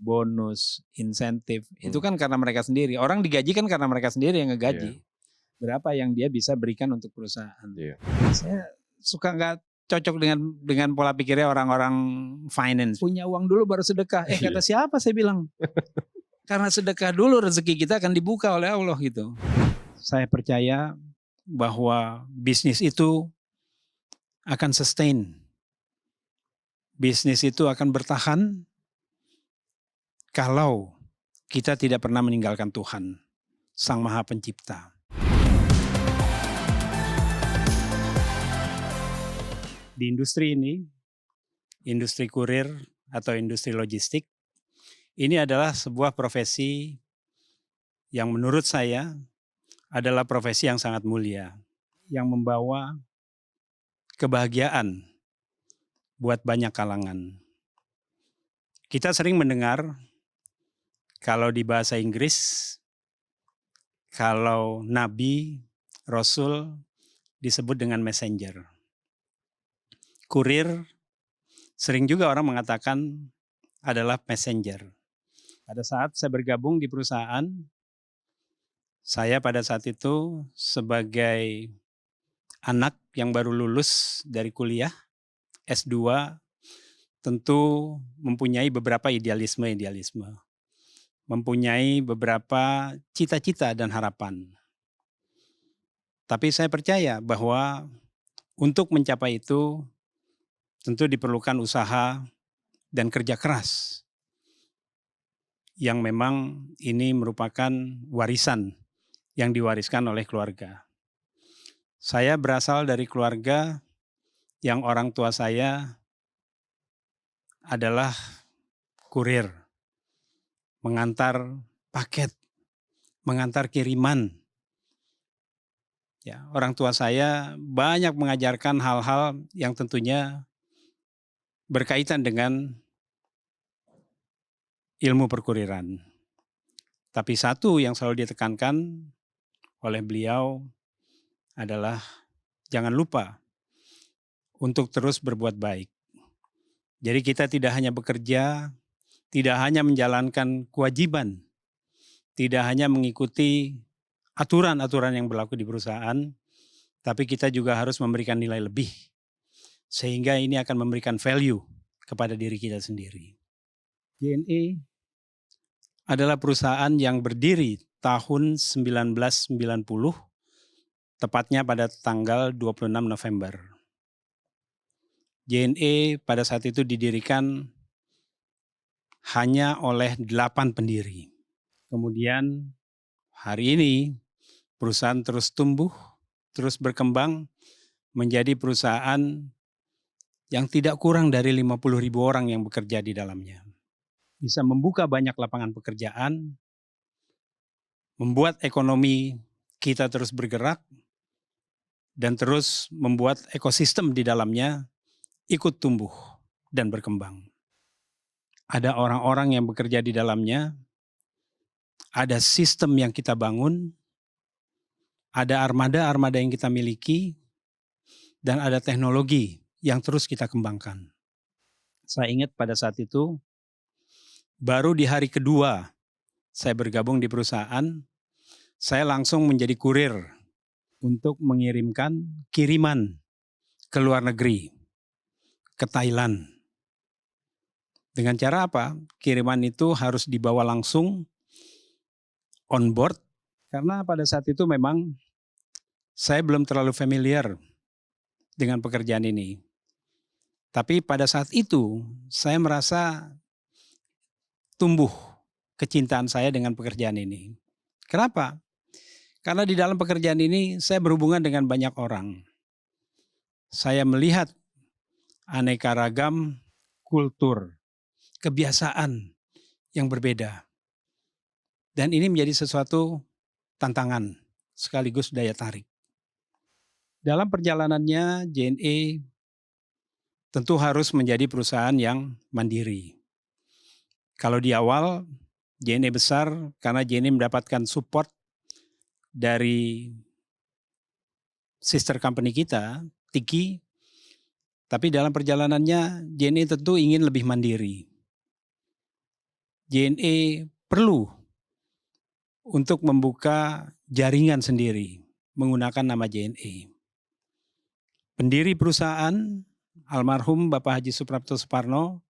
bonus, insentif, itu kan karena mereka sendiri. Orang digaji kan karena mereka sendiri yang ngegaji. Berapa yang dia bisa berikan untuk perusahaan. Saya suka nggak cocok dengan pola pikirnya orang-orang finance. Punya uang dulu baru sedekah. Kata siapa saya bilang. Karena sedekah dulu rezeki kita akan dibuka oleh Allah gitu. Saya percaya bahwa bisnis itu akan sustain. Bisnis itu akan bertahan kalau kita tidak pernah meninggalkan Tuhan, Sang Maha Pencipta. Di industri ini, industri kurir atau industri logistik, ini adalah sebuah profesi yang menurut saya adalah profesi yang sangat mulia, yang membawa kebahagiaan buat banyak kalangan. Kita sering mendengar kalau di bahasa Inggris, kalau nabi, rasul disebut dengan messenger. Kurir sering juga orang mengatakan adalah messenger. Pada saat saya bergabung di perusahaan, saya pada saat itu sebagai anak yang baru lulus dari kuliah, S2, tentu mempunyai beberapa idealisme. Mempunyai beberapa cita-cita dan harapan. Tapi saya percaya bahwa untuk mencapai itu tentu diperlukan usaha dan kerja keras. Yang memang ini merupakan warisan yang diwariskan oleh keluarga. Saya berasal dari keluarga yang orang tua saya adalah kurir, mengantar paket, mengantar kiriman. Ya, orang tua saya banyak mengajarkan hal-hal yang tentunya berkaitan dengan ilmu perkuriran. Tapi satu yang selalu ditekankan oleh beliau adalah jangan lupa untuk terus berbuat baik. Jadi kita tidak hanya bekerja, tidak hanya menjalankan kewajiban, tidak hanya mengikuti aturan-aturan yang berlaku di perusahaan, tapi kita juga harus memberikan nilai lebih. Sehingga ini akan memberikan value kepada diri kita sendiri. JNE adalah perusahaan yang berdiri tahun 1990, tepatnya pada tanggal 26 November. JNE pada saat itu didirikan hanya oleh 8 pendiri. Kemudian hari ini perusahaan terus tumbuh, terus berkembang menjadi perusahaan yang tidak kurang dari 50.000 orang yang bekerja di dalamnya. Bisa membuka banyak lapangan pekerjaan, membuat ekonomi kita terus bergerak, dan terus membuat ekosistem di dalamnya ikut tumbuh dan berkembang. Ada orang-orang yang bekerja di dalamnya, ada sistem yang kita bangun, ada armada-armada yang kita miliki, dan ada teknologi yang terus kita kembangkan. Saya ingat pada saat itu, baru di hari kedua saya bergabung di perusahaan, saya langsung menjadi kurir untuk mengirimkan kiriman ke luar negeri, ke Thailand. Dengan cara apa? Kiriman itu harus dibawa langsung on board, karena pada saat itu memang saya belum terlalu familiar dengan pekerjaan ini. Tapi pada saat itu saya merasa tumbuh kecintaan saya dengan pekerjaan ini. Kenapa? Karena di dalam pekerjaan ini saya berhubungan dengan banyak orang. Saya melihat aneka ragam kultur, kebiasaan yang berbeda. Dan ini menjadi sesuatu tantangan sekaligus daya tarik. Dalam perjalanannya JNE tentu harus menjadi perusahaan yang mandiri. Kalau di awal JNE besar karena JNE mendapatkan support dari sister company kita, Tiki. Tapi dalam perjalanannya JNE tentu ingin lebih mandiri. JNE perlu untuk membuka jaringan sendiri menggunakan nama JNE. Pendiri perusahaan almarhum Bapak Haji Suprapto Suparno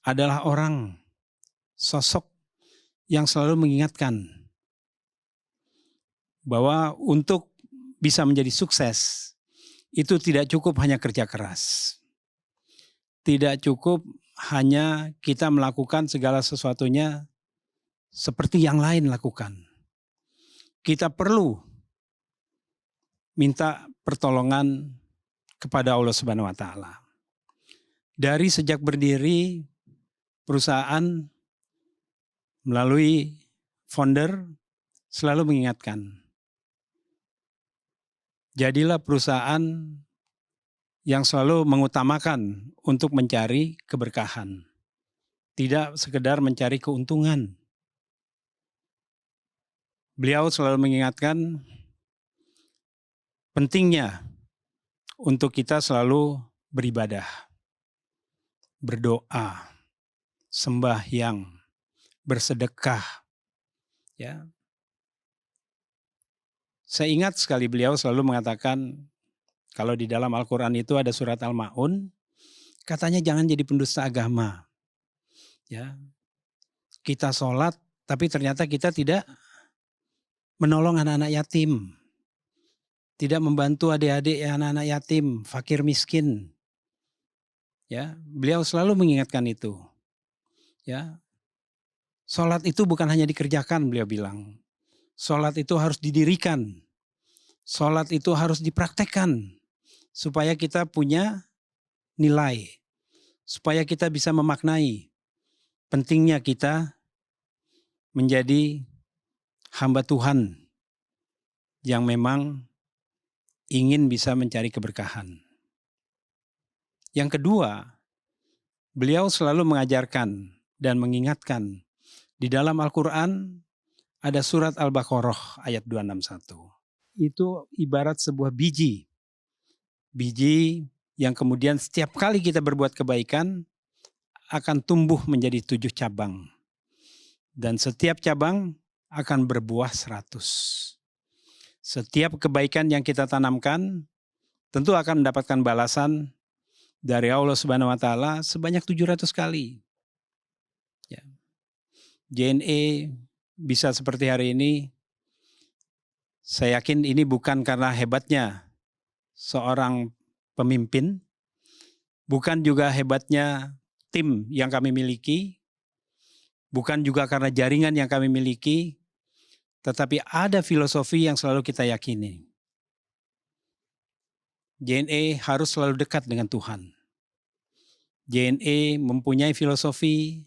adalah orang, sosok yang selalu mengingatkan bahwa untuk bisa menjadi sukses itu tidak cukup hanya kerja keras. Tidak cukup hanya kita melakukan segala sesuatunya seperti yang lain lakukan. Kita perlu minta pertolongan kepada Allah Subhanahu wa Ta'ala. Dari sejak berdiri perusahaan melalui founder selalu mengingatkan, jadilah perusahaan yang selalu mengutamakan untuk mencari keberkahan, tidak sekedar mencari keuntungan. Beliau selalu mengingatkan pentingnya untuk kita selalu beribadah, berdoa, sembahyang, bersedekah. Ya. Saya ingat sekali beliau selalu mengatakan, kalau di dalam Al-Quran itu ada surat Al-Ma'un, katanya jangan jadi pendusta agama. Ya. Kita sholat, tapi ternyata kita tidak menolong anak-anak yatim. Tidak membantu adik-adik anak-anak yatim, fakir miskin. Ya, beliau selalu mengingatkan itu. Ya. Sholat itu bukan hanya dikerjakan, beliau bilang. Sholat itu harus didirikan. Sholat itu harus dipraktekkan. Supaya kita punya nilai. Supaya kita bisa memaknai pentingnya kita menjadi hamba Tuhan yang memang ingin bisa mencari keberkahan. Yang kedua, beliau selalu mengajarkan dan mengingatkan di dalam Al-Quran ada surat Al-Baqarah ayat 261. Itu ibarat sebuah biji. Biji yang kemudian setiap kali kita berbuat kebaikan akan tumbuh menjadi 7 cabang. Dan setiap cabang akan berbuah 100. Setiap kebaikan yang kita tanamkan tentu akan mendapatkan balasan dari Allah Subhanahu wa Ta'ala sebanyak 700 kali. Ya. JNE bisa seperti hari ini, saya yakin ini bukan karena hebatnya seorang pemimpin, bukan juga hebatnya tim yang kami miliki, bukan juga karena jaringan yang kami miliki, tetapi ada filosofi yang selalu kita yakini. JNE harus selalu dekat dengan Tuhan. JNE mempunyai filosofi,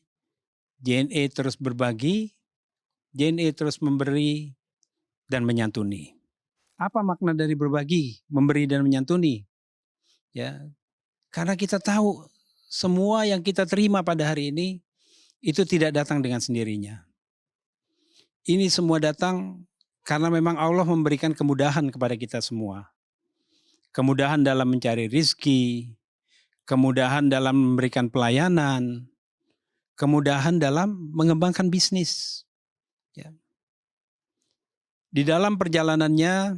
JNE terus berbagi, JNE terus memberi dan menyantuni. Apa makna dari berbagi, memberi dan menyantuni? Ya, karena kita tahu semua yang kita terima pada hari ini itu tidak datang dengan sendirinya. Ini semua datang karena memang Allah memberikan kemudahan kepada kita semua. Kemudahan dalam mencari rizki, kemudahan dalam memberikan pelayanan, kemudahan dalam mengembangkan bisnis. Ya. Di dalam perjalanannya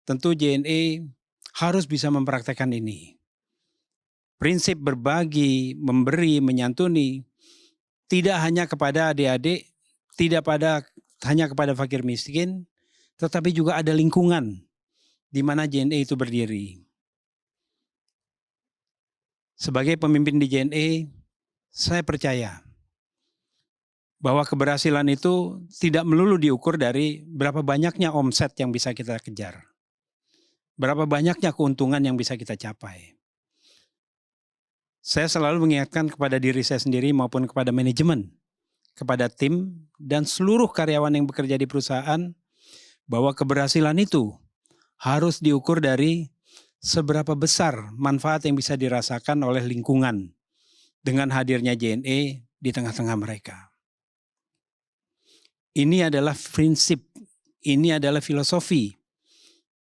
tentu JNE harus bisa mempraktekkan ini. Prinsip berbagi, memberi, menyantuni tidak hanya kepada adik-adik, tidak hanya kepada fakir miskin, tetapi juga ada lingkungan di mana JNE itu berdiri. Sebagai pemimpin di JNE, saya percaya bahwa keberhasilan itu tidak melulu diukur dari berapa banyaknya omset yang bisa kita kejar. Berapa banyaknya keuntungan yang bisa kita capai. Saya selalu mengingatkan kepada diri saya sendiri maupun kepada manajemen, kepada tim dan seluruh karyawan yang bekerja di perusahaan bahwa keberhasilan itu harus diukur dari seberapa besar manfaat yang bisa dirasakan oleh lingkungan dengan hadirnya JNE di tengah-tengah mereka. Ini adalah prinsip, ini adalah filosofi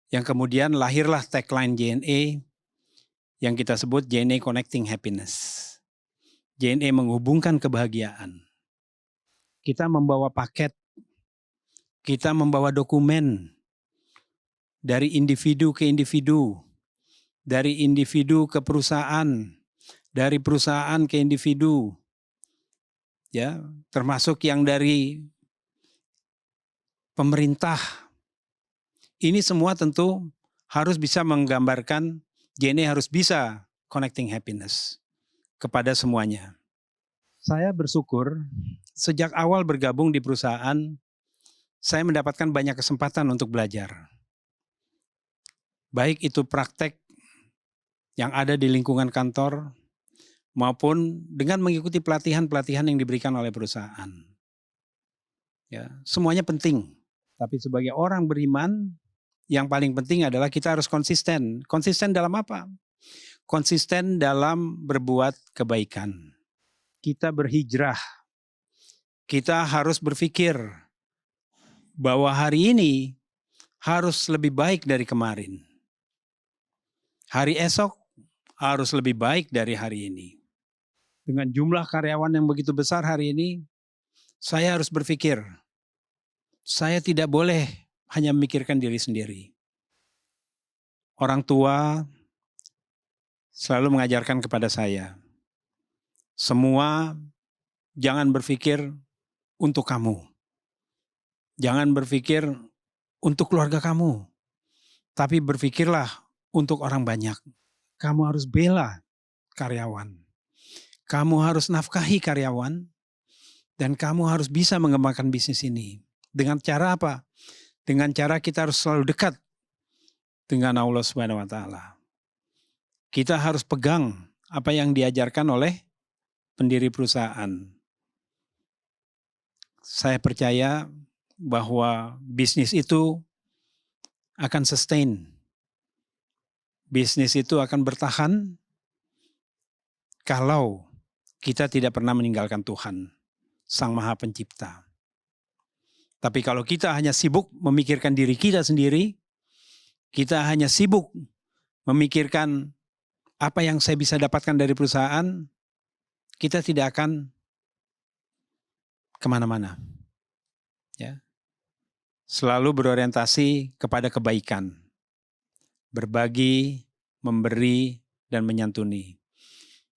yang kemudian lahirlah tagline JNE yang kita sebut JNE Connecting Happiness. JNE menghubungkan kebahagiaan. kita membawa paket, kita membawa dokumen dari individu ke individu, dari individu ke perusahaan, dari perusahaan ke individu, ya, termasuk yang dari pemerintah. Ini semua tentu harus bisa menggambarkan, JNE harus bisa connecting happiness kepada semuanya. Saya bersyukur sejak awal bergabung di perusahaan, saya mendapatkan banyak kesempatan untuk belajar. Baik itu praktek yang ada di lingkungan kantor, maupun dengan mengikuti pelatihan-pelatihan yang diberikan oleh perusahaan. Ya, semuanya penting. Tapi sebagai orang beriman, yang paling penting adalah kita harus konsisten. Konsisten dalam apa? Konsisten dalam berbuat kebaikan. Kita berhijrah. Kita harus berpikir bahwa hari ini harus lebih baik dari kemarin. Hari esok harus lebih baik dari hari ini. Dengan jumlah karyawan yang begitu besar hari ini, saya harus berpikir, saya tidak boleh hanya memikirkan diri sendiri. Orang tua selalu mengajarkan kepada saya, semua jangan berpikir untuk kamu. Jangan berpikir untuk keluarga kamu. Tapi berpikirlah untuk orang banyak. Kamu harus bela karyawan. Kamu harus nafkahi karyawan. Dan kamu harus bisa mengembangkan bisnis ini. Dengan cara apa? Dengan cara kita harus selalu dekat dengan Allah Subhanahu wa Ta'ala. Kita harus pegang apa yang diajarkan oleh pendiri perusahaan. Saya percaya bahwa bisnis itu akan sustain. Bisnis itu akan bertahan kalau kita tidak pernah meninggalkan Tuhan, Sang Maha Pencipta. Tapi kalau kita hanya sibuk memikirkan diri kita sendiri, kita hanya sibuk memikirkan apa yang saya bisa dapatkan dari perusahaan, kita tidak akan kemana-mana. Ya. Selalu berorientasi kepada kebaikan. Berbagi, memberi, dan menyantuni.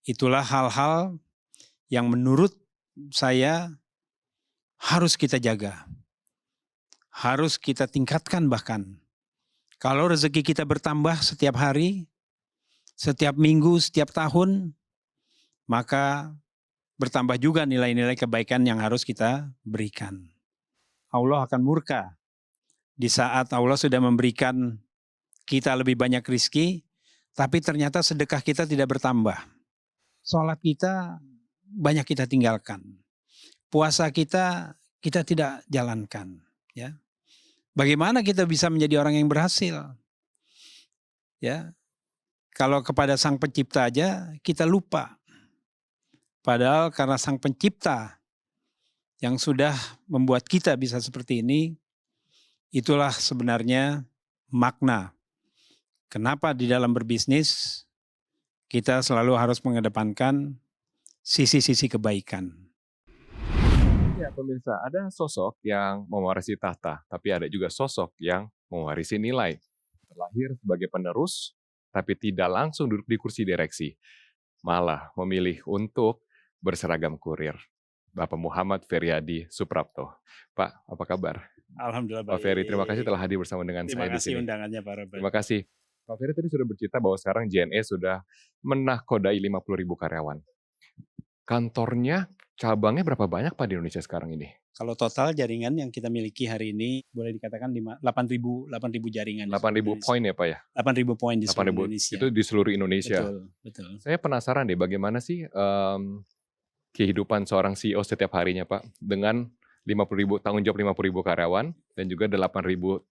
Itulah hal-hal yang menurut saya harus kita jaga. Harus kita tingkatkan bahkan. Kalau rezeki kita bertambah setiap hari, setiap minggu, setiap tahun, maka bertambah juga nilai-nilai kebaikan yang harus kita berikan. Allah akan murka di saat Allah sudah memberikan kita lebih banyak rezeki, tapi ternyata sedekah kita tidak bertambah. Sholat kita banyak kita tinggalkan. Puasa kita tidak jalankan. Ya. Bagaimana kita bisa menjadi orang yang berhasil? Ya. Kalau kepada Sang Pencipta aja kita lupa. Padahal karena Sang Pencipta yang sudah membuat kita bisa seperti ini, itulah sebenarnya makna. Kenapa di dalam berbisnis kita selalu harus mengedepankan sisi-sisi kebaikan. Ya pemirsa, ada sosok yang mewarisi tahta, tapi ada juga sosok yang mewarisi nilai. Terlahir sebagai penerus, tapi tidak langsung duduk di kursi direksi. Malah memilih untuk berseragam kurir. Bapak Muhammad Feryadi Suprapto. Pak, apa kabar? Alhamdulillah baik. Pak Ferry, terima kasih telah hadir bersama dengan saya di sini. Terima kasih undangannya Pak Robert. Terima kasih. Pak Ferry tadi sudah bercerita bahwa sekarang JNE sudah menakodai 50.000 karyawan. Kantornya, cabangnya berapa banyak Pak di Indonesia sekarang ini? Kalau total jaringan yang kita miliki hari ini boleh dikatakan 8.000 jaringan. 8.000 poin ya Pak ya? 8.000 poin di seluruh Indonesia. Itu di seluruh Indonesia. Betul. Saya penasaran deh bagaimana sih kehidupan seorang CEO setiap harinya Pak dengan 50.000 tanggung jawab 50.000 karyawan dan juga 8.000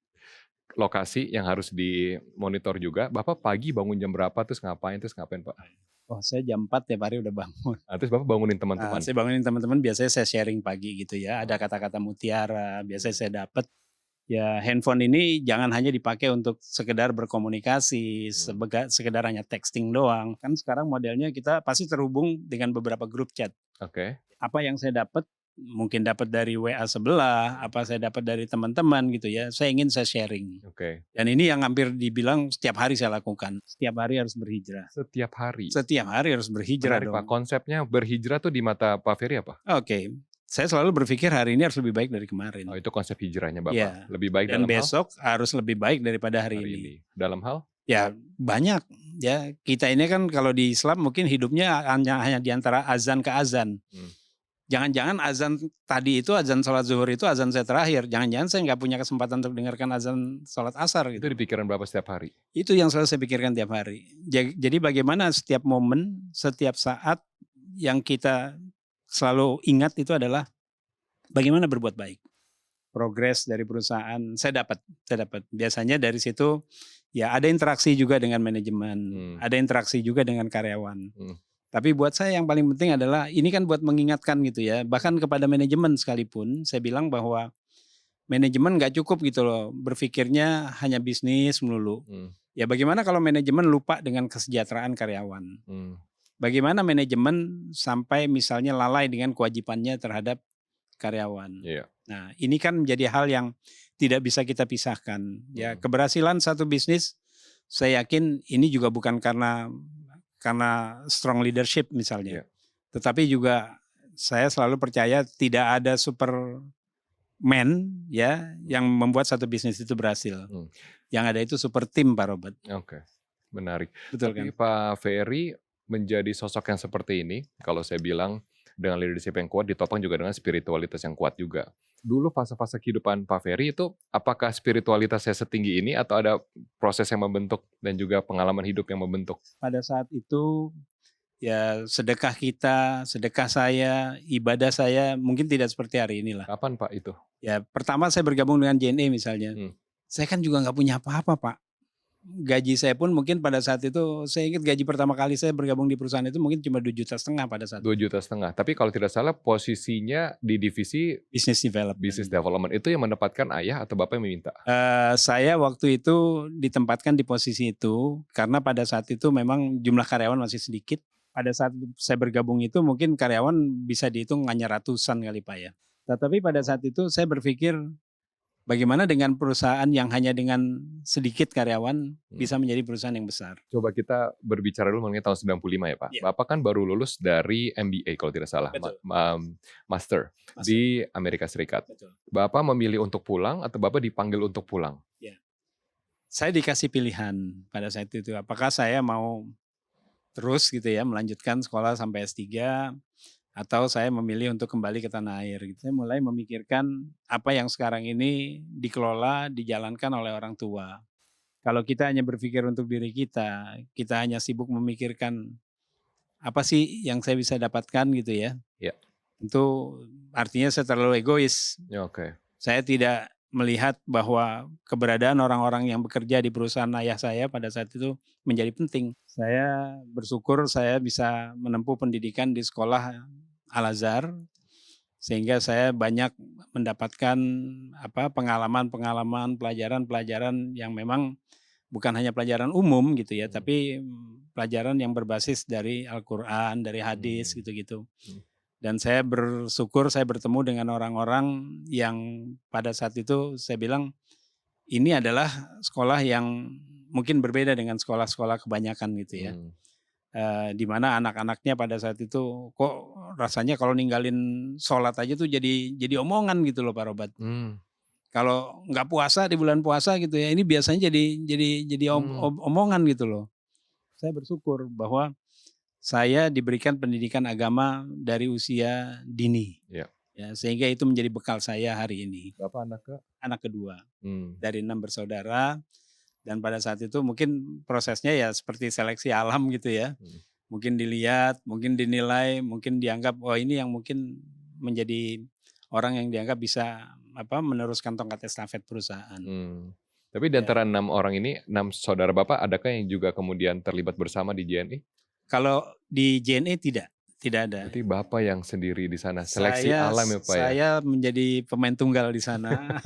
lokasi yang harus dimonitor juga. Bapak pagi bangun jam berapa terus ngapain Pak? Oh, saya jam 4 tiap hari udah bangun. Terus Bapak bangunin teman-teman? Saya bangunin teman-teman, biasanya saya sharing pagi gitu ya. Ada kata-kata mutiara, biasanya saya dapat. Ya handphone ini jangan hanya dipakai untuk sekedar berkomunikasi, sekedar hanya texting doang. Kan sekarang modelnya kita pasti terhubung dengan beberapa grup chat. Oke. Apa yang saya dapat mungkin dapat dari WA sebelah, apa saya dapat dari teman-teman gitu ya. Saya ingin saya sharing. Oke. Dan ini yang hampir dibilang setiap hari saya lakukan. Setiap hari harus berhijrah. Setiap hari. Setiap hari harus berhijrah Menarik Pak, dong. konsepnya berhijrah tuh di mata Pak Ferry apa? Oke, saya selalu berpikir hari ini harus lebih baik dari kemarin. Oh, itu konsep hijrahnya Bapak. Iya. Lebih baik Dan dalam hal besok harus lebih baik daripada hari hari ini. ini. Dalam hal? Ya banyak ya, kita ini kan kalau di Islam mungkin hidupnya hanya di antara azan ke azan. Jangan-jangan azan tadi itu, azan sholat zuhur itu azan saya terakhir. Jangan-jangan saya nggak punya kesempatan untuk dengarkan azan sholat asar Itu gitu. di pikiran Bapak setiap hari? Itu yang selalu saya pikirkan tiap hari. Jadi bagaimana setiap momen, setiap saat yang kita selalu ingat itu adalah bagaimana berbuat baik. Progres dari perusahaan saya dapat. Biasanya dari situ ya ada interaksi juga dengan manajemen, ada interaksi juga dengan karyawan. Tapi buat saya yang paling penting adalah ini kan buat mengingatkan gitu ya. Bahkan kepada manajemen sekalipun saya bilang bahwa manajemen nggak cukup gitu loh berpikirnya hanya bisnis melulu. Ya bagaimana kalau manajemen lupa dengan kesejahteraan karyawan? Bagaimana manajemen sampai misalnya lalai dengan kewajibannya terhadap karyawan? Iya. Nah, ini kan menjadi hal yang tidak bisa kita pisahkan. Ya, keberhasilan satu bisnis, saya yakin ini juga bukan karena strong leadership misalnya, tetapi juga saya selalu percaya tidak ada superman ya yang membuat satu bisnis itu berhasil. Yang ada itu super team, Pak Robert. Oke, menarik. Betul Tapi kan? Pak Ferry menjadi sosok yang seperti ini, kalau saya bilang dengan leadership yang kuat ditopang juga dengan spiritualitas yang kuat juga. Dulu fase-fase kehidupan Pak Ferry itu apakah spiritualitasnya setinggi ini atau ada proses yang membentuk dan juga pengalaman hidup yang membentuk? Pada saat itu ya sedekah kita, sedekah saya, ibadah saya mungkin tidak seperti hari inilah. Kapan Pak itu? Ya pertama saya bergabung dengan JNE misalnya. Saya kan juga nggak punya apa-apa Pak. Gaji saya pun mungkin pada saat itu, saya ingat gaji pertama kali saya bergabung di perusahaan itu mungkin cuma 2,5 juta pada saat 2,5 juta. Tapi kalau tidak salah posisinya di divisi business development. Business development itu yang menempatkan ayah atau bapak yang meminta? Saya waktu itu ditempatkan di posisi itu karena pada saat itu memang jumlah karyawan masih sedikit. Pada saat saya bergabung itu mungkin karyawan bisa dihitung hanya ratusan kali Pak ya. Tetapi pada saat itu saya berpikir bagaimana dengan perusahaan yang hanya dengan sedikit karyawan bisa menjadi perusahaan yang besar. Coba kita berbicara dulu mengenai tahun 95 ya Pak. Iya. Bapak kan baru lulus dari MBA kalau tidak salah, Master di Amerika Serikat. Betul. Bapak memilih untuk pulang atau Bapak dipanggil untuk pulang? Ya. Saya dikasih pilihan pada saat itu. Apakah saya mau terus gitu ya melanjutkan sekolah sampai S3 atau saya memilih untuk kembali ke tanah air gitu. Saya mulai memikirkan apa yang sekarang ini dikelola, dijalankan oleh orang tua. Kalau kita hanya berpikir untuk diri kita hanya sibuk memikirkan apa sih yang saya bisa dapatkan gitu ya. Ya. Tentu artinya saya terlalu egois. Ya, oke. Saya tidak melihat bahwa keberadaan orang-orang yang bekerja di perusahaan ayah saya pada saat itu menjadi penting. Saya bersyukur saya bisa menempuh pendidikan di sekolah Al-Azhar sehingga saya banyak mendapatkan pengalaman-pengalaman, pelajaran-pelajaran yang memang bukan hanya pelajaran umum gitu ya, tapi pelajaran yang berbasis dari Al-Qur'an, dari hadis gitu-gitu. Dan saya bersyukur saya bertemu dengan orang-orang yang pada saat itu saya bilang ini adalah sekolah yang mungkin berbeda dengan sekolah-sekolah kebanyakan gitu ya. Di mana anak-anaknya pada saat itu kok rasanya kalau ninggalin sholat aja tuh jadi omongan gitu loh Pak Robert. Kalau nggak puasa di bulan puasa gitu ya, ini biasanya jadi omongan gitu loh. Saya bersyukur bahwa saya diberikan pendidikan agama dari usia dini. Ya. Ya, sehingga itu menjadi bekal saya hari ini. Bapak Anak kedua dari 6 bersaudara. Dan pada saat itu mungkin prosesnya ya seperti seleksi alam gitu ya. Mungkin dilihat, mungkin dinilai, mungkin dianggap ini yang mungkin menjadi orang yang dianggap bisa meneruskan tongkat estafet perusahaan. Tapi di antara 6 orang ini, 6 saudara Bapak, adakah yang juga kemudian terlibat bersama di JNE? Kalau di JNE tidak ada. Berarti Bapak yang sendiri di sana, seleksi alam ya Pak ya? Saya menjadi pemain tunggal di sana.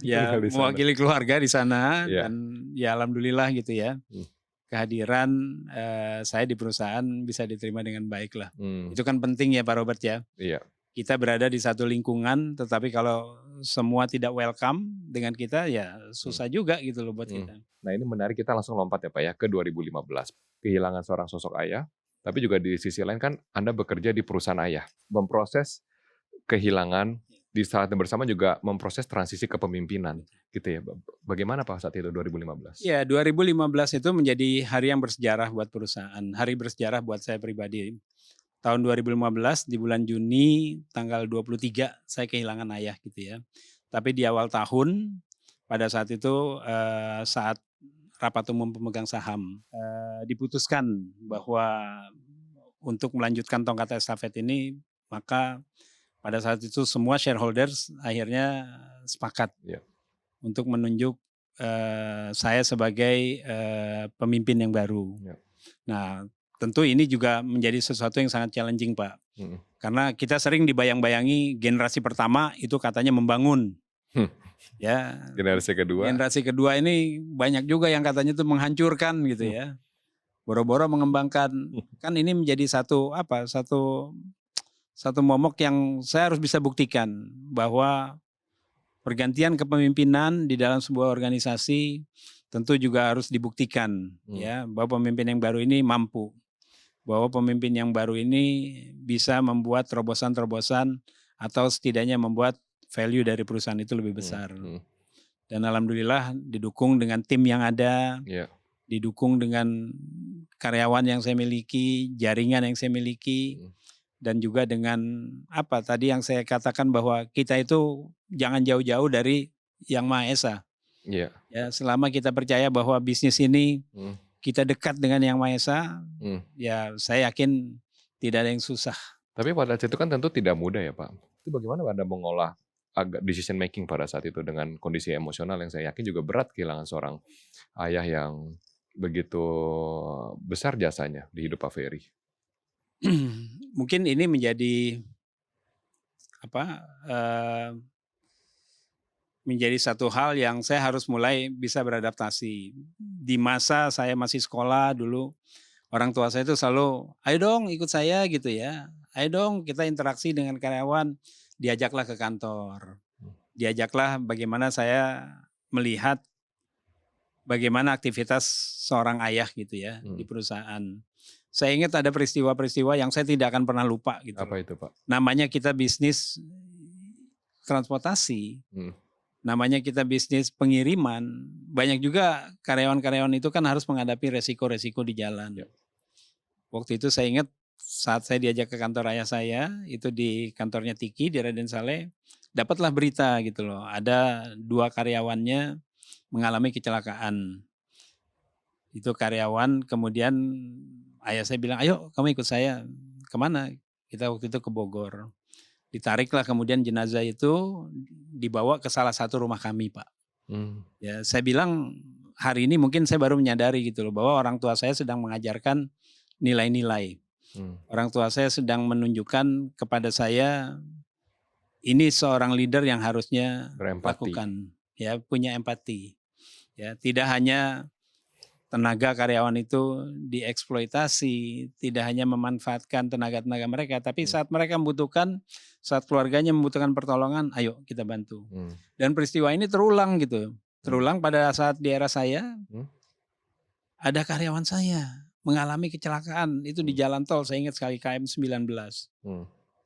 Ya, mewakili keluarga di sana dan ya alhamdulillah gitu ya. Kehadiran saya di perusahaan bisa diterima dengan baik lah. Itu kan penting ya Pak Robert ya. Iya. kita berada di satu lingkungan, tetapi kalau semua tidak welcome dengan kita, ya susah juga gitu loh buat kita. Nah ini menarik, kita langsung lompat ya Pak ya ke 2015. Kehilangan seorang sosok ayah, tapi juga di sisi lain kan Anda bekerja di perusahaan ayah. Memproses kehilangan, di saat yang bersama juga memproses transisi kepemimpinan gitu ya. Bagaimana Pak saat itu 2015? Ya, 2015 itu menjadi hari yang bersejarah buat perusahaan, hari bersejarah buat saya pribadi. Tahun 2015 di bulan Juni tanggal 23 saya kehilangan ayah gitu ya. Tapi di awal tahun pada saat itu saat rapat umum pemegang saham diputuskan bahwa untuk melanjutkan tongkat estafet ini, maka pada saat itu semua shareholders akhirnya sepakat Ya. untuk menunjuk saya sebagai pemimpin yang baru. Ya. Nah, tentu ini juga menjadi sesuatu yang sangat challenging Pak. Karena kita sering dibayang-bayangi generasi pertama itu katanya membangun. Ya. Generasi kedua? Generasi kedua ini banyak juga yang katanya itu menghancurkan gitu ya. Boro-boro mengembangkan. Kan ini menjadi satu momok yang saya harus bisa buktikan bahwa pergantian kepemimpinan di dalam sebuah organisasi tentu juga harus dibuktikan ya bahwa pemimpin yang baru ini mampu. Bahwa pemimpin yang baru ini bisa membuat terobosan-terobosan atau setidaknya membuat value dari perusahaan itu lebih besar. Dan alhamdulillah didukung dengan tim yang ada, didukung dengan karyawan yang saya miliki, jaringan yang saya miliki, dan juga dengan apa tadi yang saya katakan bahwa kita itu jangan jauh-jauh dari Yang Maha Esa. Ya, selama kita percaya bahwa bisnis ini kita dekat dengan Yang Maha Esa, ya saya yakin tidak ada yang susah. Tapi pada saat itu kan tentu tidak mudah ya Pak. Itu bagaimana Anda mengolah decision making pada saat itu dengan kondisi emosional yang saya yakin juga berat kehilangan seorang ayah yang begitu besar jasanya di hidup Pak Ferry? Mungkin ini menjadi menjadi satu hal yang saya harus mulai bisa beradaptasi. Di masa saya masih sekolah dulu, orang tua saya itu selalu, ayo dong ikut saya gitu ya. Ayo dong kita interaksi dengan karyawan, diajaklah ke kantor. Diajaklah bagaimana saya melihat bagaimana aktivitas seorang ayah gitu ya di perusahaan. Saya ingat ada peristiwa-peristiwa yang saya tidak akan pernah lupa gitu. Apa itu Pak? Namanya kita bisnis transportasi. Namanya kita bisnis pengiriman, banyak juga karyawan-karyawan itu kan harus menghadapi resiko-resiko di jalan. Waktu itu saya ingat saat saya diajak ke kantor ayah saya, itu di kantornya Tiki di Raden Saleh, dapatlah berita gitu loh, ada 2 karyawannya mengalami kecelakaan. Itu karyawan, kemudian ayah saya bilang, ayo kamu ikut saya, kemana? Kita waktu itu ke Bogor. Ditariklah kemudian jenazah itu dibawa ke salah satu rumah kami Pak. Ya, saya bilang hari ini mungkin saya baru menyadari gitu loh bahwa orang tua saya sedang mengajarkan nilai-nilai. Orang tua saya sedang menunjukkan kepada saya ini seorang leader yang harusnya lakukan, ya punya empati. Ya, tidak hanya tenaga karyawan itu dieksploitasi, tidak hanya memanfaatkan tenaga-tenaga mereka, tapi saat mereka membutuhkan, saat keluarganya membutuhkan pertolongan, ayo kita bantu. Dan peristiwa ini terulang gitu, terulang pada saat di era saya, ada karyawan saya mengalami kecelakaan itu di jalan tol, saya ingat sekali KM 19.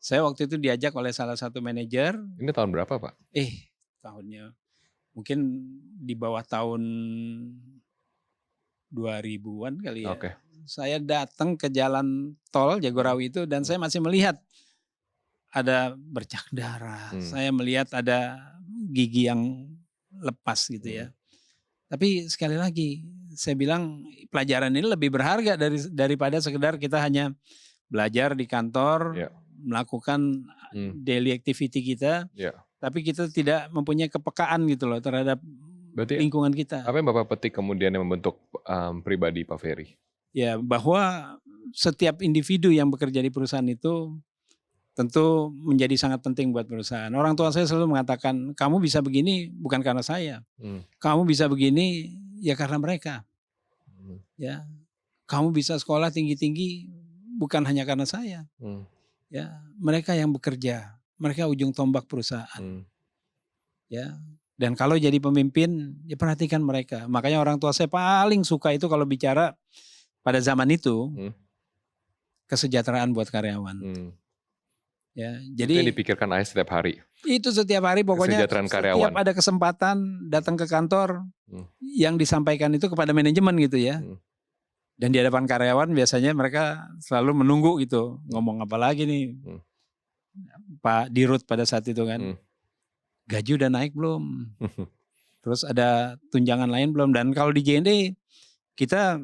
Saya waktu itu diajak oleh salah satu manajer. Ini tahun berapa Pak? Tahunnya mungkin di bawah tahun 2000-an kali ya. Saya datang ke jalan tol Jagorawi itu dan saya masih melihat ada bercak darah. Saya melihat ada gigi yang lepas gitu ya. Tapi sekali lagi saya bilang pelajaran ini lebih berharga daripada sekedar kita hanya belajar di kantor, melakukan daily activity kita, tapi kita tidak mempunyai kepekaan gitu loh terhadap lingkungan kita. Apa yang Bapak petik kemudian yang membentuk pribadi Pak Ferry? Ya, bahwa setiap individu yang bekerja di perusahaan itu tentu menjadi sangat penting buat perusahaan. Orang tua saya selalu mengatakan, kamu bisa begini bukan karena saya. Kamu bisa begini ya karena mereka. Ya, kamu bisa sekolah tinggi-tinggi bukan hanya karena saya. Ya, mereka yang bekerja. mereka ujung tombak perusahaan. Ya. Dan kalau jadi pemimpin, ya perhatikan mereka. Makanya orang tua saya paling suka itu kalau bicara pada zaman itu kesejahteraan buat karyawan. Ya, Itu jadi yang dipikirkan ayah setiap hari. itu setiap hari pokoknya Kesejahteraan setiap karyawan. ada kesempatan datang ke kantor, yang disampaikan itu kepada manajemen gitu ya. Dan di hadapan karyawan biasanya mereka selalu menunggu gitu, ngomong apa lagi nih Pak Dirut pada saat itu kan. Gaji udah naik belum? Terus ada tunjangan lain belum? Dan kalau di JNE kita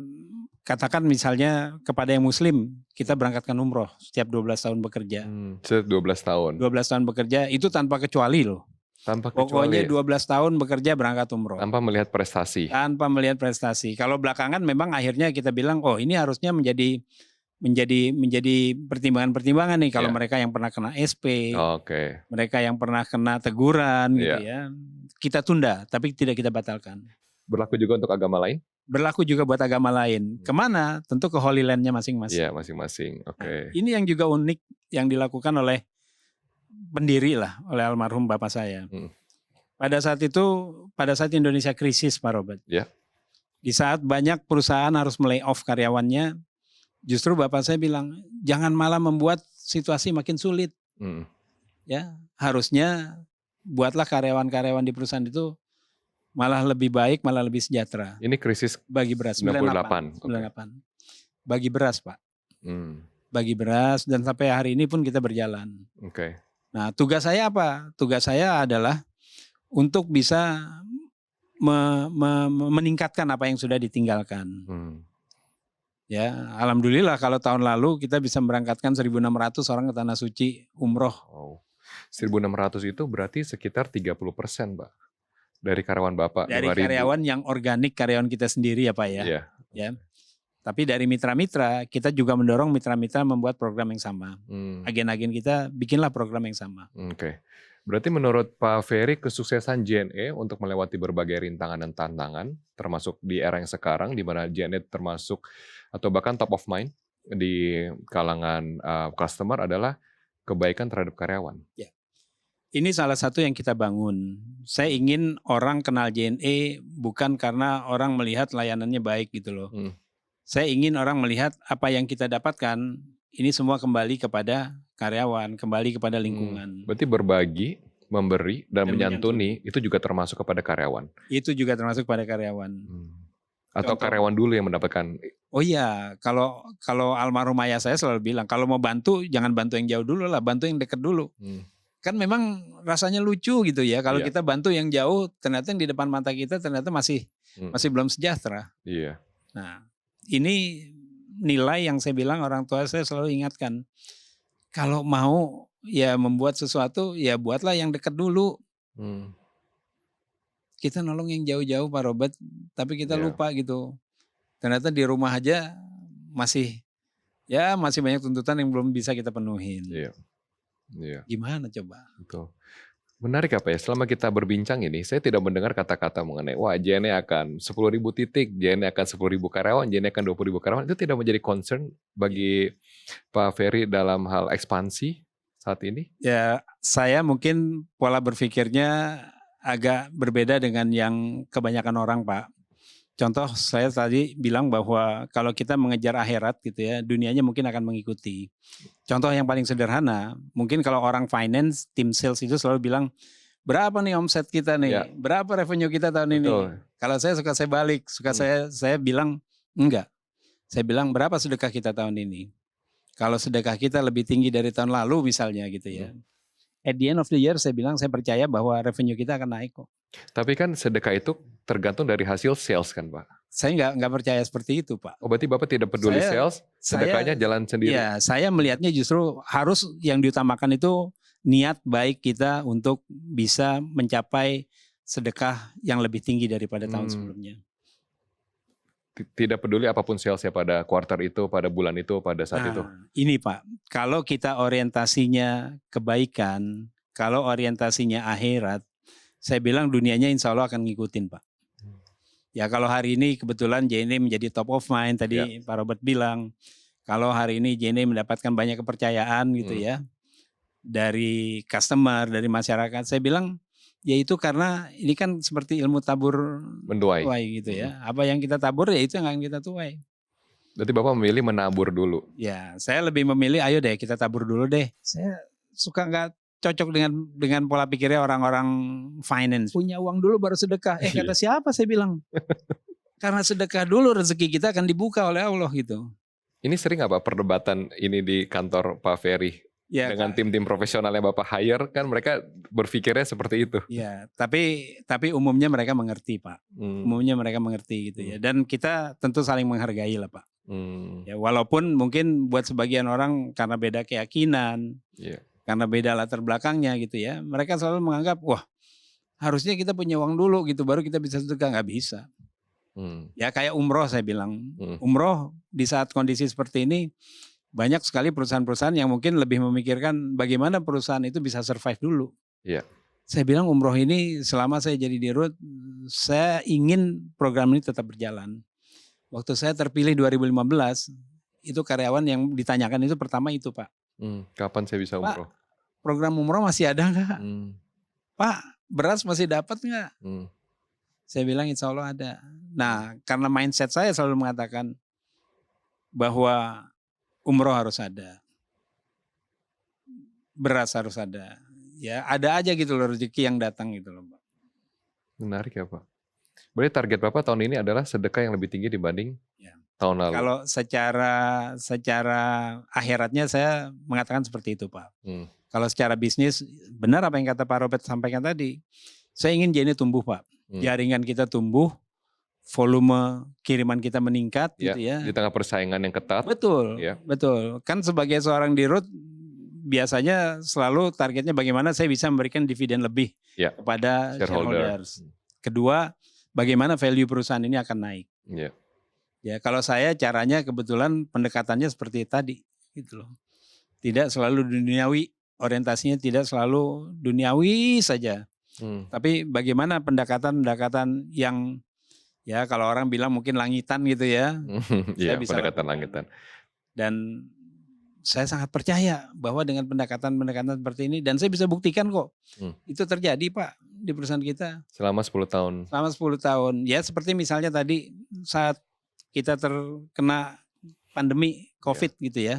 katakan misalnya kepada yang muslim, kita berangkatkan umroh setiap 12 tahun bekerja. Setiap 12 tahun. 12 tahun bekerja itu tanpa kecuali loh. Tanpa Pokoknya kecuali. 12 tahun bekerja berangkat umroh. Tanpa melihat prestasi. Tanpa melihat prestasi. Kalau belakangan memang akhirnya kita bilang, oh ini harusnya menjadi pertimbangan-pertimbangan nih kalau mereka yang pernah kena SP, mereka yang pernah kena teguran gitu ya, kita tunda tapi tidak kita batalkan. Berlaku juga untuk agama lain? Berlaku juga buat agama lain. Kemana? Tentu ke Holy Land-nya masing-masing. Iya masing-masing. Nah, ini yang juga unik yang dilakukan oleh pendiri lah, oleh almarhum bapak saya. Pada saat itu, pada saat Indonesia krisis Pak Robert, di saat banyak perusahaan harus melay off karyawannya, justru bapak saya bilang, jangan malah membuat situasi makin sulit. Ya, harusnya buatlah karyawan-karyawan di perusahaan itu malah lebih baik, malah lebih sejahtera. Ini krisis bagi beras 98. 98. Bagi beras, Pak. Bagi beras dan sampai hari ini pun kita berjalan. Nah, tugas saya apa? Tugas saya adalah untuk bisa meningkatkan apa yang sudah ditinggalkan. Ya, alhamdulillah kalau tahun lalu kita bisa memberangkatkan 1.600 orang ke Tanah Suci umroh. 1.600 itu berarti sekitar 30%, Pak. Dari karyawan Bapak. Dari 5.000. karyawan yang organik, karyawan kita sendiri ya Pak ya. Ya. Tapi dari mitra-mitra, kita juga mendorong mitra-mitra membuat program yang sama. Agen-agen kita bikinlah program yang sama. Berarti menurut Pak Ferry, kesuksesan JNE untuk melewati berbagai rintangan dan tantangan, termasuk di era yang sekarang, di mana JNE termasuk atau bahkan top of mind di kalangan customer adalah kebaikan terhadap karyawan. Ya. Ini salah satu yang kita bangun. Saya ingin orang kenal JNE bukan karena orang melihat layanannya baik gitu loh. Saya ingin orang melihat apa yang kita dapatkan, ini semua kembali kepada karyawan, kembali kepada lingkungan. Berarti berbagi, memberi, dan menyantuni itu juga termasuk kepada karyawan? Itu juga termasuk pada karyawan. Atau karyawan dulu yang mendapatkan? Oh iya, kalau almarhum ayah saya selalu bilang, kalau mau bantu jangan bantu yang jauh dulu lah, bantu yang dekat dulu. Kan memang rasanya lucu gitu ya, kalau kita bantu yang jauh, ternyata yang di depan mata kita ternyata masih belum sejahtera. Nah, ini nilai yang saya bilang orang tua saya selalu ingatkan. Kalau mau ya membuat sesuatu, ya buatlah yang dekat dulu. Kita nolong yang jauh-jauh Pak Robert, tapi kita lupa gitu. Ternyata di rumah aja masih banyak tuntutan yang belum bisa kita penuhin. Gimana coba? Betul. Menarik apa ya, selama kita berbincang ini, saya tidak mendengar kata-kata mengenai, wah JNE akan 10.000 titik, JNE akan 10.000 karyawan, JNE akan 20.000 karyawan. Itu tidak menjadi concern bagi Pak Ferry dalam hal ekspansi saat ini? Ya, saya mungkin pola berpikirnya agak berbeda dengan yang kebanyakan orang, Pak. Contoh saya tadi bilang bahwa kalau kita mengejar akhirat gitu ya, dunianya mungkin akan mengikuti. Contoh yang paling sederhana, mungkin kalau orang finance, tim sales itu selalu bilang, berapa nih omset kita nih, berapa revenue kita tahun ini. Kalau saya balik, saya bilang enggak. Saya bilang berapa sedekah kita tahun ini. Kalau sedekah kita lebih tinggi dari tahun lalu misalnya gitu ya. At the end of the year saya bilang saya percaya bahwa revenue kita akan naik kok. Tapi kan sedekah itu tergantung dari hasil sales kan Pak? Saya nggak percaya seperti itu Pak. Oh berarti Bapak tidak peduli sales, sedekahnya jalan sendiri? Iya, saya melihatnya justru harus yang diutamakan itu niat baik kita untuk bisa mencapai sedekah yang lebih tinggi daripada tahun sebelumnya. Tidak peduli apapun salesnya pada kuartal itu, pada bulan itu, pada saat itu? Ini Pak, kalau kita orientasinya kebaikan, kalau orientasinya akhirat, saya bilang dunianya insya Allah akan ngikutin Pak. Ya kalau hari ini kebetulan JNE menjadi top of mind, tadi Pak Robert bilang, kalau hari ini JNE mendapatkan banyak kepercayaan gitu ya, dari customer, dari masyarakat. Saya bilang, ya itu karena ini kan seperti ilmu tabur Menduai. tuai gitu ya. Apa yang kita tabur ya itu yang akan kita tuai. Berarti Bapak memilih menabur dulu. Ya, saya lebih memilih ayo deh kita tabur dulu deh. Saya suka nggak cocok dengan pola pikirnya orang-orang finance. Punya uang dulu baru sedekah. Kata siapa saya bilang. Karena sedekah dulu rezeki kita akan dibuka oleh Allah gitu. Ini sering nggak Pak perdebatan ini di kantor Pak Ferry? Ya, dengan tim-tim profesional yang Bapak hire kan mereka berpikirnya seperti itu. Ya, tapi umumnya mereka mengerti Pak. Umumnya mereka mengerti gitu ya. Dan kita tentu saling menghargai lah Pak. Ya, walaupun mungkin buat sebagian orang karena beda keyakinan, karena beda latar belakangnya gitu ya. Mereka selalu menganggap wah harusnya kita punya uang dulu gitu baru kita bisa sedekah. Nggak bisa. Ya kayak umroh saya bilang. Umroh di saat kondisi seperti ini banyak sekali perusahaan-perusahaan yang mungkin lebih memikirkan bagaimana perusahaan itu bisa survive dulu. Saya bilang umroh ini selama saya jadi dirut, saya ingin program ini tetap berjalan. Waktu saya terpilih 2015, itu karyawan yang ditanyakan itu pertama itu Pak. Kapan saya bisa umroh? Pak, program umroh masih ada nggak? Pak, beras masih dapat nggak? Saya bilang insya Allah ada. Nah karena mindset saya selalu mengatakan bahwa umroh harus ada, beras harus ada, ya ada aja gitu loh rezeki yang datang gitu loh Pak. Menarik ya Pak. Berarti target Bapak tahun ini adalah sedekah yang lebih tinggi dibanding tahun lalu. Kalau secara akhiratnya saya mengatakan seperti itu Pak. Kalau secara bisnis benar apa yang kata Pak Robert sampaikan tadi. Saya ingin JNE tumbuh Pak. Jaringan kita tumbuh, volume kiriman kita meningkat gitu ya. Di tengah persaingan yang ketat. Betul, betul. Kan sebagai seorang dirut biasanya selalu targetnya bagaimana saya bisa memberikan dividen lebih kepada shareholders. Kedua, bagaimana value perusahaan ini akan naik. Ya, kalau saya caranya kebetulan pendekatannya seperti tadi gitu loh. Tidak selalu duniawi, orientasinya tidak selalu duniawi saja. Tapi bagaimana pendekatan-pendekatan yang ya kalau orang bilang mungkin langitan gitu ya. Iya, pendekatan langitan. Dan saya sangat percaya bahwa dengan pendekatan-pendekatan seperti ini dan saya bisa buktikan kok. Itu terjadi Pak di perusahaan kita. Selama 10 tahun. Selama 10 tahun. Ya seperti misalnya tadi saat kita terkena pandemi COVID gitu ya.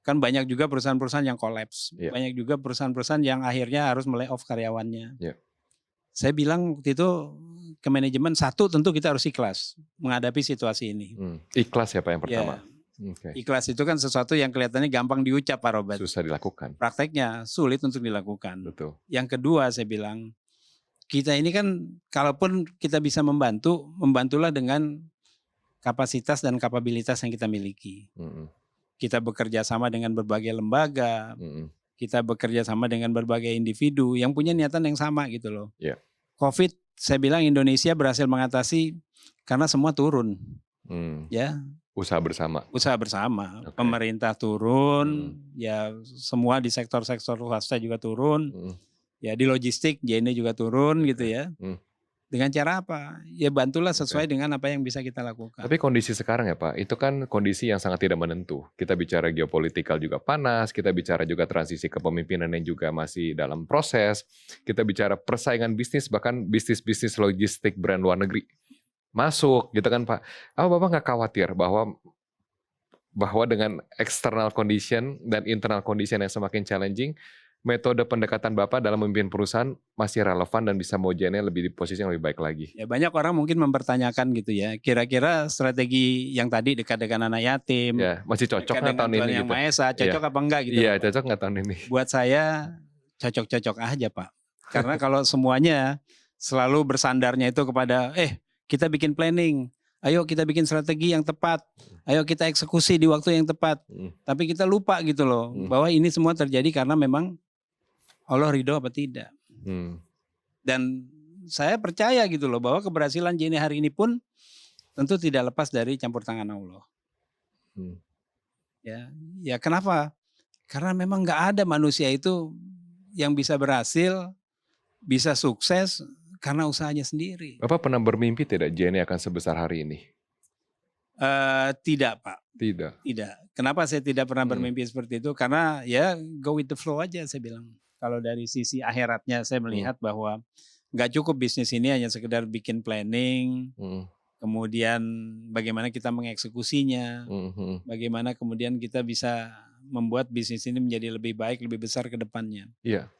Kan banyak juga perusahaan-perusahaan yang kolaps. Banyak juga perusahaan-perusahaan yang akhirnya harus melay off karyawannya. Saya bilang waktu itu ke manajemen, satu tentu kita harus ikhlas menghadapi situasi ini. Ikhlas ya Pak yang pertama? Ikhlas itu kan sesuatu yang kelihatannya gampang diucap Pak Robert. Susah dilakukan. Prakteknya sulit untuk dilakukan. Betul. Yang kedua saya bilang, kita ini kan kalaupun kita bisa membantu, membantulah dengan kapasitas dan kapabilitas yang kita miliki. Kita bekerja sama dengan berbagai lembaga, kita bekerja sama dengan berbagai individu yang punya niatan yang sama gitu loh. COVID, saya bilang Indonesia berhasil mengatasi karena semua turun. Ya. Usaha bersama. Usaha bersama. Pemerintah turun, ya semua di sektor-sektor swasta juga turun. Ya di logistik, JNE juga turun gitu ya. Dengan cara apa? Ya bantulah sesuai dengan apa yang bisa kita lakukan. Tapi kondisi sekarang ya Pak, itu kan kondisi yang sangat tidak menentu. Kita bicara geopolitikal juga panas, kita bicara juga transisi kepemimpinan yang juga masih dalam proses. Kita bicara persaingan bisnis, bahkan bisnis-bisnis logistik brand luar negeri masuk gitu kan Pak. Apa Bapak nggak khawatir bahwa dengan external condition dan internal condition yang semakin challenging, metode pendekatan Bapak dalam memimpin perusahaan masih relevan dan bisa mau JNE lebih di posisi yang lebih baik lagi? Ya banyak orang mungkin mempertanyakan gitu ya, kira-kira strategi yang tadi dekat dengan anak yatim, masih cocok nggak tahun ini? Yang Maha Esa, cocok apa enggak gitu? Iya, cocok nggak tahun ini? Buat saya cocok-cocok aja Pak. Karena kalau semuanya selalu bersandarnya itu kepada, kita bikin planning, ayo kita bikin strategi yang tepat, ayo kita eksekusi di waktu yang tepat. Tapi kita lupa gitu loh, bahwa ini semua terjadi karena memang Allah ridho apa tidak. Dan saya percaya gitu loh bahwa keberhasilan JNE hari ini pun tentu tidak lepas dari campur tangan Allah. Ya kenapa? Karena memang nggak ada manusia itu yang bisa berhasil, bisa sukses karena usahanya sendiri. Bapak pernah bermimpi tidak JNE akan sebesar hari ini? Tidak Pak, Tidak. tidak. Kenapa saya tidak pernah Hmm. bermimpi seperti itu? Karena ya go with the flow aja saya bilang. Kalau dari sisi akhiratnya saya melihat bahwa nggak cukup bisnis ini hanya sekedar bikin planning, kemudian bagaimana kita mengeksekusinya, bagaimana kemudian kita bisa membuat bisnis ini menjadi lebih baik, lebih besar ke depannya. Iya.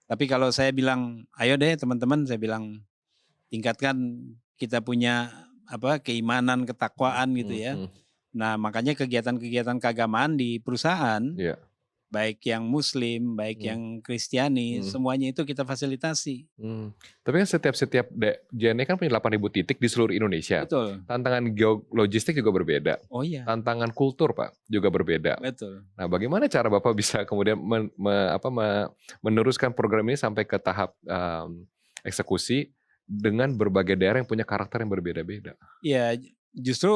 Tapi kalau saya bilang, ayo deh teman-teman, saya bilang tingkatkan kita punya keimanan, ketakwaan gitu ya. Nah makanya kegiatan-kegiatan keagamaan di perusahaan, Iya. baik yang Muslim, baik yang Kristiani, semuanya itu kita fasilitasi. Tapi kan setiap JNE kan punya 8.000 titik di seluruh Indonesia. Betul. Tantangan logistik juga berbeda. Oh iya. Tantangan kultur Pak juga berbeda. Betul. Nah bagaimana cara Bapak bisa kemudian meneruskan program ini sampai ke tahap eksekusi dengan berbagai daerah yang punya karakter yang berbeda-beda? Iya, justru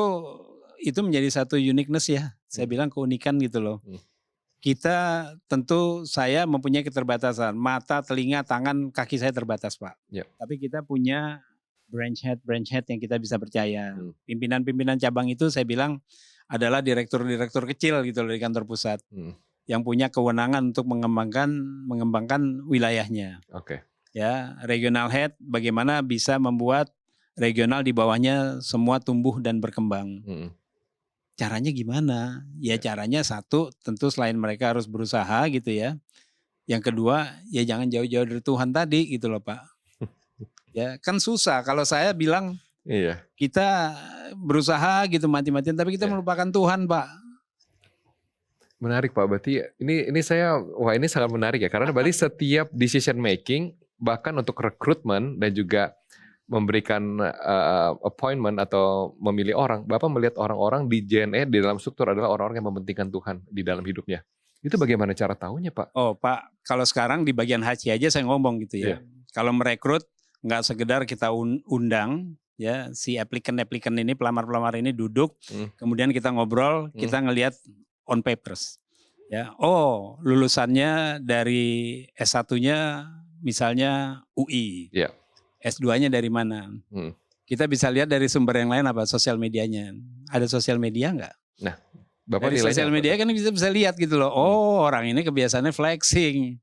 itu menjadi satu uniqueness ya. Saya bilang keunikan gitu loh. Kita tentu saya mempunyai keterbatasan. Mata, telinga, tangan, kaki saya terbatas Pak. Ya. Tapi kita punya branch head yang kita bisa percaya. Pimpinan-pimpinan cabang itu saya bilang adalah direktur-direktur kecil gitu loh di kantor pusat. Yang punya kewenangan untuk mengembangkan wilayahnya. Oke. Ya, regional head bagaimana bisa membuat regional di bawahnya semua tumbuh dan berkembang. Caranya gimana? Ya caranya satu tentu selain mereka harus berusaha gitu ya. Yang kedua ya jangan jauh-jauh dari Tuhan tadi gitu loh Pak. Ya kan susah kalau saya bilang Iya. kita berusaha gitu mati-matian tapi kita melupakan Tuhan Pak. Menarik Pak, berarti ini sangat menarik ya karena berarti setiap decision making bahkan untuk rekrutmen dan juga memberikan appointment atau memilih orang, Bapak melihat orang-orang di JNE di dalam struktur adalah orang-orang yang mementingkan Tuhan di dalam hidupnya. Itu bagaimana cara tahunya Pak? Oh Pak, kalau sekarang di bagian haji aja saya ngomong gitu ya. Kalau merekrut nggak sekedar kita undang ya si applicant ini pelamar-pelamar ini duduk, kemudian kita ngobrol, kita ngelihat on papers. Ya, oh lulusannya dari S1-nya misalnya UI. Iya. S2-nya dari mana? Kita bisa lihat dari sumber yang lain apa? Sosial medianya. Ada sosial media nggak? Nah, Bapak dari nilainya sosial apa media tuh? kan bisa lihat gitu loh. Oh orang ini kebiasaannya flexing.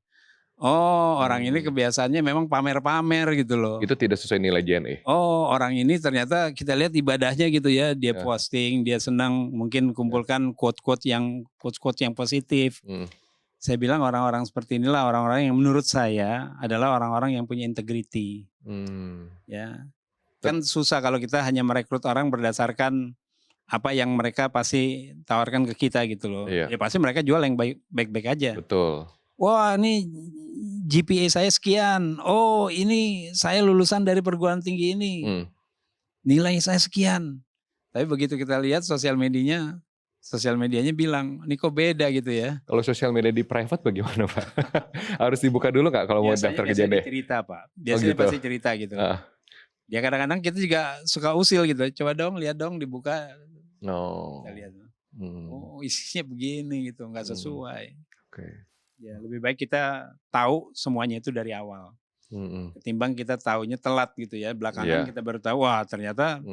Oh orang ini kebiasaannya memang pamer-pamer gitu loh. Itu tidak sesuai nilai JNE. Oh orang ini ternyata kita lihat ibadahnya gitu ya. Dia posting, dia senang mungkin kumpulkan quote-quote yang positif. Saya bilang orang-orang seperti inilah orang-orang yang menurut saya adalah orang-orang yang punya integriti. Ya, kan susah kalau kita hanya merekrut orang berdasarkan apa yang mereka pasti tawarkan ke kita gitu loh. Iya. Ya pasti mereka jual yang baik-baik aja. Betul. Wah ini GPA saya sekian. Oh ini saya lulusan dari perguruan tinggi ini. Nilai saya sekian. Tapi begitu kita lihat sosial medianya bilang, ini kok beda gitu ya. Kalau sosial media di private bagaimana Pak? Harus dibuka dulu nggak kalau mau daftar ke JNE? Biasanya cerita Pak, biasanya gitu. pasti cerita gitu. Ya kadang-kadang kita juga suka usil gitu, coba dong lihat dong dibuka. Kita lihat. Oh isinya begini gitu, nggak sesuai. Ya lebih baik kita tahu semuanya itu dari awal. Ketimbang kita taunya telat gitu ya, belakangan kita baru tahu, wah ternyata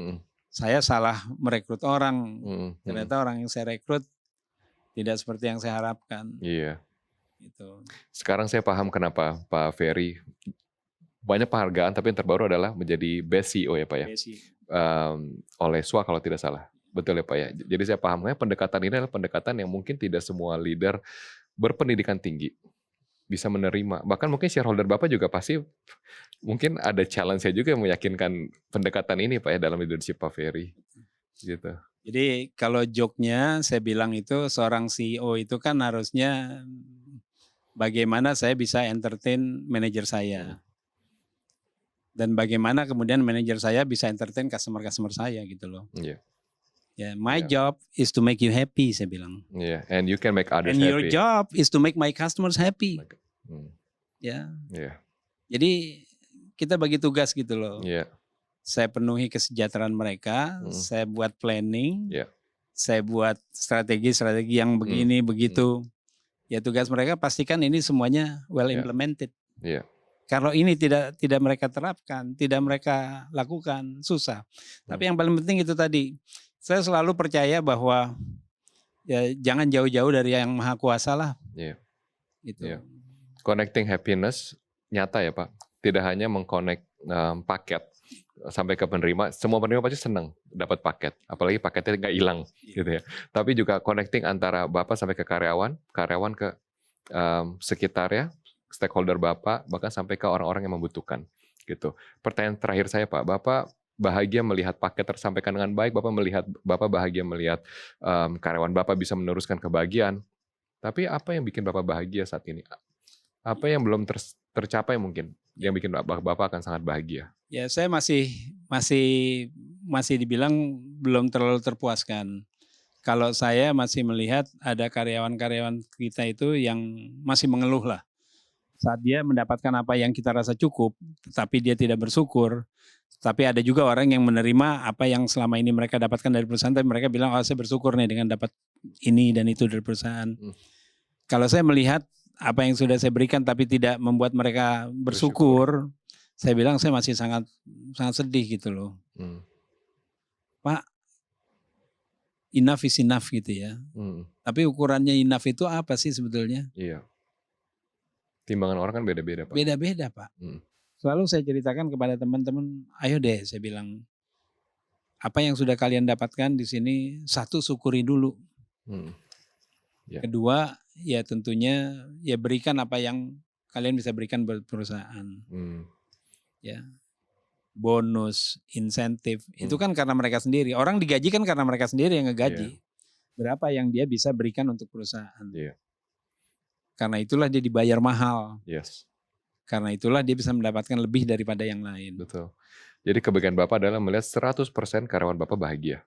saya salah merekrut orang. Ternyata orang yang saya rekrut tidak seperti yang saya harapkan. Iya. Gitu. Sekarang saya paham kenapa Pak Ferry banyak penghargaan, tapi yang terbaru adalah menjadi Best CEO ya Pak ya. Oleh SWA kalau tidak salah. Betul ya Pak ya. Jadi saya paham pendekatan ini adalah pendekatan yang mungkin tidak semua leader berpendidikan tinggi bisa menerima. Bahkan mungkin shareholder Bapak juga pasti mungkin ada challenge-nya juga yang meyakinkan pendekatan ini Pak ya dalam leadership Pak Ferry. Gitu. Jadi kalau joke-nya saya bilang itu seorang CEO itu kan harusnya bagaimana saya bisa entertain manajer saya. Dan bagaimana kemudian manajer saya bisa entertain customer-customer saya gitu loh. Ya, my job is to make you happy, saya bilang. And you can make others happy. And your job is to make my customers happy. Ya. Jadi kita bagi tugas gitu loh. Saya penuhi kesejahteraan mereka, saya buat planning, saya buat strategi yang begini begitu. Ya tugas mereka pastikan ini semuanya well implemented. Kalau ini tidak mereka terapkan, tidak mereka lakukan, susah. Tapi yang paling penting itu tadi, Saya selalu percaya bahwa ya jangan jauh-jauh dari yang Maha Kuasa lah. Iya. Gitu. Iya. Connecting happiness nyata ya Pak. Tidak hanya mengconnect paket sampai ke penerima, semua penerima pasti senang dapat paket, apalagi paketnya nggak hilang gitu ya. Tapi juga connecting antara Bapak sampai ke karyawan, karyawan ke sekitar ya, stakeholder Bapak, bahkan sampai ke orang-orang yang membutuhkan gitu. Pertanyaan terakhir saya Pak, Bapak bahagia melihat paket tersampaikan dengan baik, Bapak bahagia melihat karyawan Bapak bisa meneruskan kebahagiaan. Tapi apa yang bikin Bapak bahagia saat ini? Apa yang belum tercapai mungkin yang bikin Bapak akan sangat bahagia? Ya, saya masih dibilang belum terlalu terpuaskan. Kalau saya masih melihat ada karyawan-karyawan kita itu yang masih mengeluh lah. Saat dia mendapatkan apa yang kita rasa cukup, tetapi dia tidak bersyukur. Tapi ada juga orang yang menerima apa yang selama ini mereka dapatkan dari perusahaan, tapi mereka bilang, oh saya bersyukur nih dengan dapat ini dan itu dari perusahaan. Kalau saya melihat apa yang sudah saya berikan tapi tidak membuat mereka bersyukur, saya bilang saya masih sangat sedih gitu loh. Pak, enough is enough gitu ya. Tapi ukurannya enough itu apa sih sebetulnya? Iya. Timbangan orang kan beda-beda Pak. Beda-beda Pak. Selalu saya ceritakan kepada teman-teman, ayo deh saya bilang, apa yang sudah kalian dapatkan di sini, satu syukuri dulu. Ya. Kedua, ya tentunya ya berikan apa yang kalian bisa berikan buat perusahaan. Ya, bonus, insentif, itu kan karena mereka sendiri. Orang digaji kan karena mereka sendiri yang ngegaji. Berapa yang dia bisa berikan untuk perusahaan. Karena itulah dia dibayar mahal. Karena itulah dia bisa mendapatkan lebih daripada yang lain. Betul. Jadi kebahagiaan Bapak adalah melihat 100% karyawan Bapak bahagia.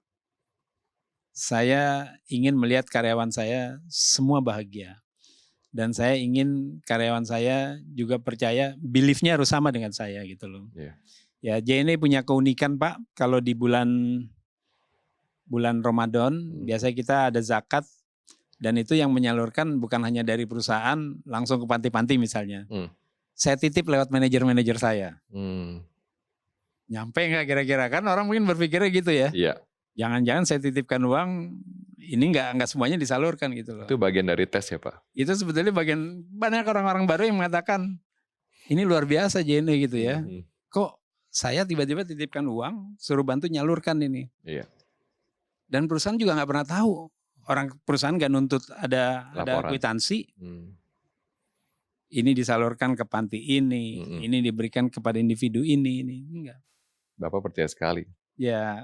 Saya ingin melihat karyawan saya semua bahagia. Dan saya ingin karyawan saya juga percaya, belief-nya harus sama dengan saya gitu loh. Ya, JNE punya keunikan Pak, kalau di bulan Ramadan, biasanya kita ada zakat, dan itu yang menyalurkan bukan hanya dari perusahaan, langsung ke panti-panti misalnya. Saya titip lewat manajer-manajer saya. Nyampe nggak kira-kira? Kan orang mungkin berpikirnya gitu ya. Jangan-jangan saya titipkan uang, ini nggak semuanya disalurkan gitu loh. Itu bagian dari tes ya Pak? Itu sebetulnya banyak orang-orang baru yang mengatakan, ini luar biasa JNE gitu ya. Kok saya tiba-tiba titipkan uang, suruh bantu nyalurkan ini. Dan perusahaan juga nggak pernah tahu. Orang perusahaan nggak nuntut ada kwitansi. Ini disalurkan ke panti ini diberikan kepada individu ini enggak. Bapak percaya sekali. Ya,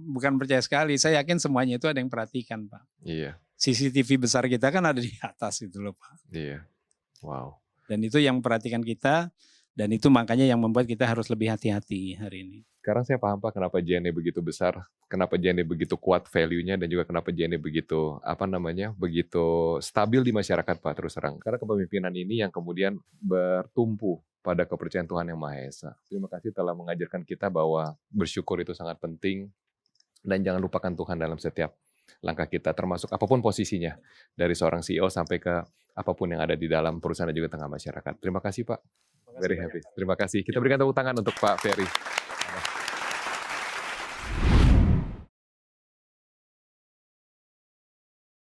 bukan percaya sekali. Saya yakin semuanya itu ada yang perhatikan, Pak. CCTV besar kita kan ada di atas itu loh, Pak. Wow. Dan itu yang memperhatikan kita, dan itu makanya yang membuat kita harus lebih hati-hati hari ini. Sekarang saya paham Pak kenapa JNE begitu besar, kenapa JNE begitu kuat value-nya, dan juga kenapa JNE begitu begitu stabil di masyarakat Pak, terus terang. Karena kepemimpinan ini yang kemudian bertumpu pada kepercayaan Tuhan Yang Maha Esa. Terima kasih telah mengajarkan kita bahwa bersyukur itu sangat penting, dan jangan lupakan Tuhan dalam setiap langkah kita, termasuk apapun posisinya, dari seorang CEO sampai ke apapun yang ada di dalam perusahaan dan juga tengah masyarakat. Terima kasih Pak. Very happy. Terima kasih. Kita berikan tepuk tangan untuk Pak Ferry.